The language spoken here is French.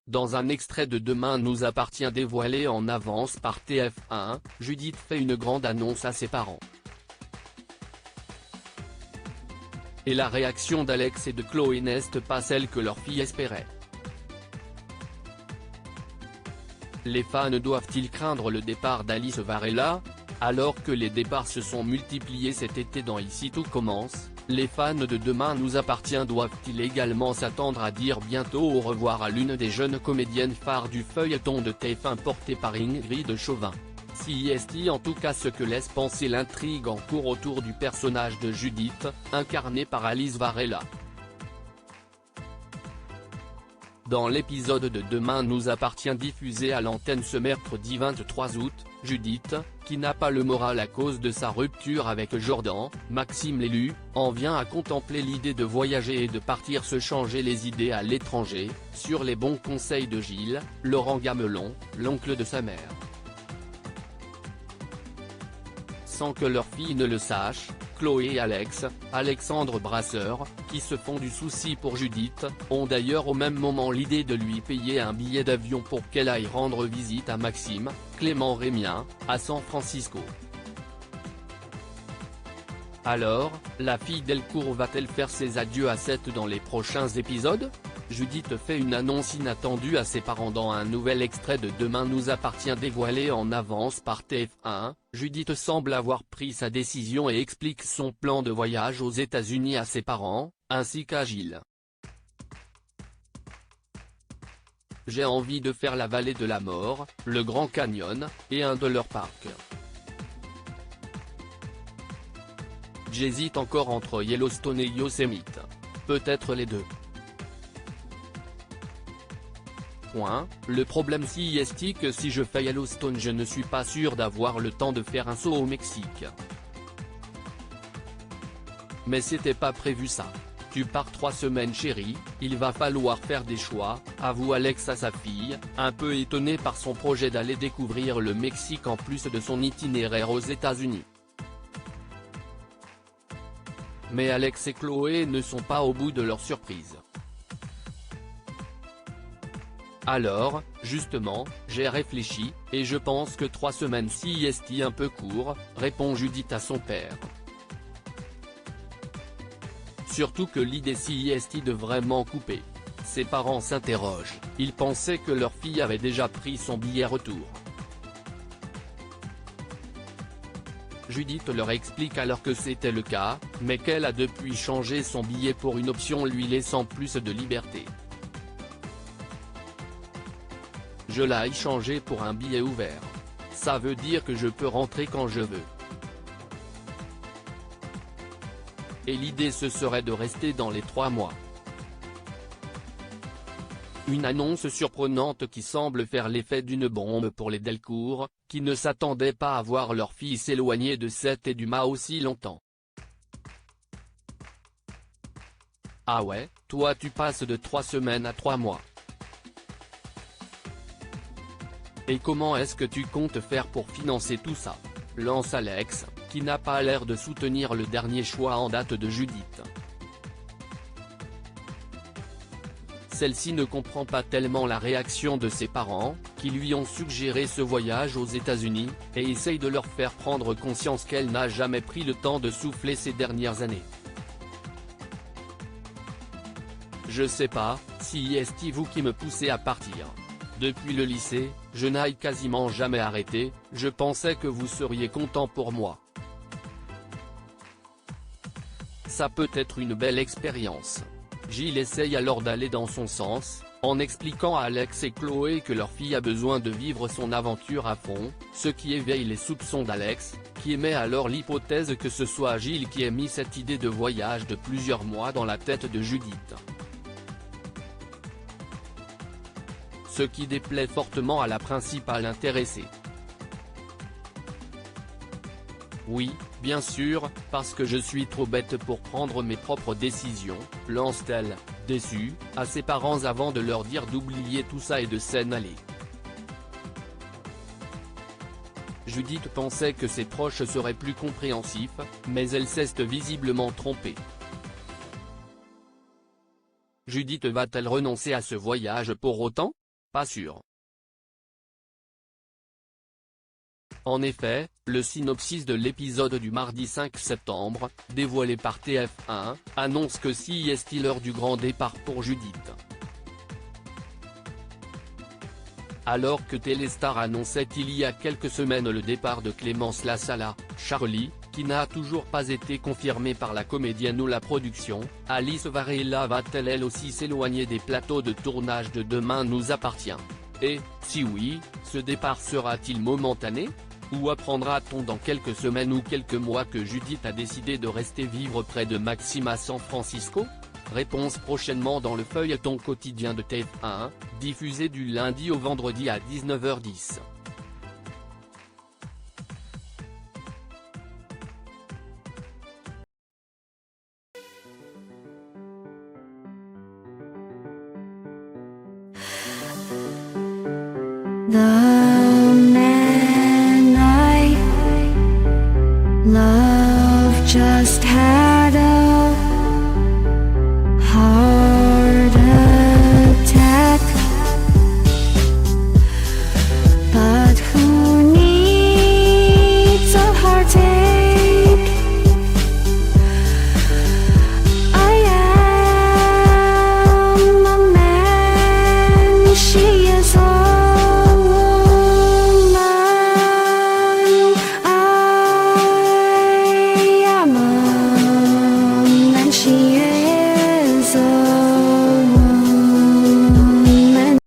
Dans un extrait de Demain nous appartient dévoilé en avance par TF1, Judith fait une grande annonce à ses parents. Et la réaction d'Alex et de Chloé n'est pas celle que leur fille espérait. Les fans doivent-ils craindre le départ d'Alice Varela? Alors que les départs se sont multipliés cet été dans Ici tout commence, les fans de Demain nous appartient doivent-ils également s'attendre à dire bientôt au revoir à l'une des jeunes comédiennes phares du feuilleton de TF1 porté par Ingrid Chauvin? Si est en tout cas ce que laisse penser l'intrigue en cours autour du personnage de Judith, incarné par Alice Varela. Dans l'épisode de Demain nous appartient diffusé à l'antenne ce mercredi 23 août, Judith, qui n'a pas le moral à cause de sa rupture avec Jordan, Maxime l'élu, en vient à contempler l'idée de voyager et de partir se changer les idées à l'étranger, sur les bons conseils de Gilles, Laurent Gamelon, l'oncle de sa mère. Sans que leur fille ne le sache, Chloé et Alexandre Brasseur, qui se font du souci pour Judith, ont d'ailleurs au même moment l'idée de lui payer un billet d'avion pour qu'elle aille rendre visite à Maxime, Clément Rémien, à San Francisco. Alors, la fille Delcourt va-t-elle faire ses adieux à Seth dans les prochains épisodes? Judith fait une annonce inattendue à ses parents dans un nouvel extrait de Demain nous appartient dévoilé en avance par TF1, Judith semble avoir pris sa décision et explique son plan de voyage aux États-Unis à ses parents, ainsi qu'à Gilles. J'ai envie de faire la vallée de la mort, le Grand Canyon, et un de leurs parcs. J'hésite encore entre Yellowstone et Yosemite. Peut-être les deux. Le problème c'est que si je fais Yellowstone je ne suis pas sûr d'avoir le temps de faire un saut au Mexique. Mais c'était pas prévu ça. Tu pars 3 semaines chérie, il va falloir faire des choix, avoue Alex à sa fille, un peu étonné par son projet d'aller découvrir le Mexique en plus de son itinéraire aux États-Unis. Mais Alex et Chloé ne sont pas au bout de leur surprise. Alors, justement, j'ai réfléchi, et je pense que 3 semaines c'est un peu court, répond Judith à son père. Surtout que l'idée c'est de vraiment couper. Ses parents s'interrogent, ils pensaient que leur fille avait déjà pris son billet retour. Judith leur explique alors que c'était le cas, mais qu'elle a depuis changé son billet pour une option lui laissant plus de liberté. Je l'ai changé pour un billet ouvert. Ça veut dire que je peux rentrer quand je veux. Et l'idée ce serait de rester dans les 3 mois. Une annonce surprenante qui semble faire l'effet d'une bombe pour les Delcourt, qui ne s'attendaient pas à voir leur fille s'éloigner de Seth et Dumas aussi longtemps. Ah ouais, toi tu passes de 3 semaines à 3 mois. Et comment est-ce que tu comptes faire pour financer tout ça? Lance Alex, qui n'a pas l'air de soutenir le dernier choix en date de Judith. Celle-ci ne comprend pas tellement la réaction de ses parents, qui lui ont suggéré ce voyage aux États-Unis, et essaye de leur faire prendre conscience qu'elle n'a jamais pris le temps de souffler ces dernières années. Je sais pas, si est vous qui me poussez à partir. Depuis le lycée, je n'ai quasiment jamais arrêté, je pensais que vous seriez content pour moi. Ça peut être une belle expérience. Gilles essaye alors d'aller dans son sens, en expliquant à Alex et Chloé que leur fille a besoin de vivre son aventure à fond, ce qui éveille les soupçons d'Alex, qui émet alors l'hypothèse que ce soit Gilles qui ait mis cette idée de voyage de plusieurs mois dans la tête de Judith. Ce qui déplaît fortement à la principale intéressée. Oui, bien sûr, parce que je suis trop bête pour prendre mes propres décisions, lance-t-elle, déçue, à ses parents avant de leur dire d'oublier tout ça et de s'en aller. Judith pensait que ses proches seraient plus compréhensifs, mais elle s'est visiblement trompée. Judith va-t-elle renoncer à ce voyage pour autant? pas sûr. En effet, le synopsis de l'épisode du mardi 5 septembre, dévoilé par TF1, annonce que si est l'heure du grand départ pour Judith. Alors que Téléstar annonçait il y a quelques semaines le départ de Clémence Lassala, Charlie, qui n'a toujours pas été confirmé par la comédienne ou la production, Alice Varela va-t-elle elle aussi s'éloigner des plateaux de tournage de Demain nous appartient? Et, si oui, ce départ sera-t-il momentané? Ou apprendra-t-on dans quelques semaines ou quelques mois que Judith a décidé de rester vivre près de Maxime à San Francisco? Réponse prochainement dans le feuilleton quotidien de TF1, diffusé du lundi au vendredi à 19h10. The man I love just had